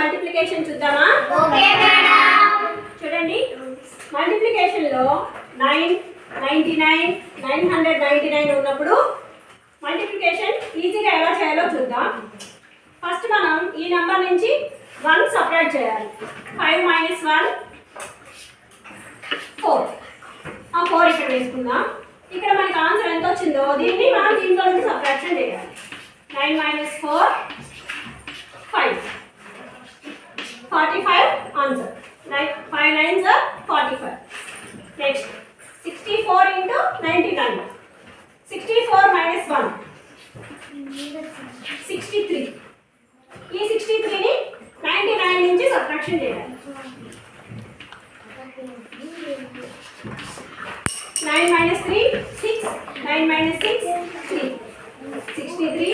Multiplication చూద్దామా? చూడండి, మల్టిప్లికేషన్లో 999 999 ఉన్నప్పుడు మల్టిప్లికేషన్ ఈజీగా ఎలా చేయాలో చూద్దాం. ఫస్ట్ మనం ఈ నెంబర్ నుంచి 1 సపరేట్ చేయాలి. 5 - 1 4. ఆ 4 ఇక్కడ వేసుకుందాం. ఇక్కడ మనకి ఆన్సర్ ఎంత వచ్చిందో దీన్ని మనం దీంట్లో నుంచి సబ్ట్రాక్షన్ చేయాలి. 9 - 4 5. 45 answer. 5 9s are 45. Next 64 into 99. 64 - 1 63. ఈ 63ని 99 నుంచి సబ్ట్రాక్షన్ చేయాలి. 9 - 3 6. 9 - 6 3. 63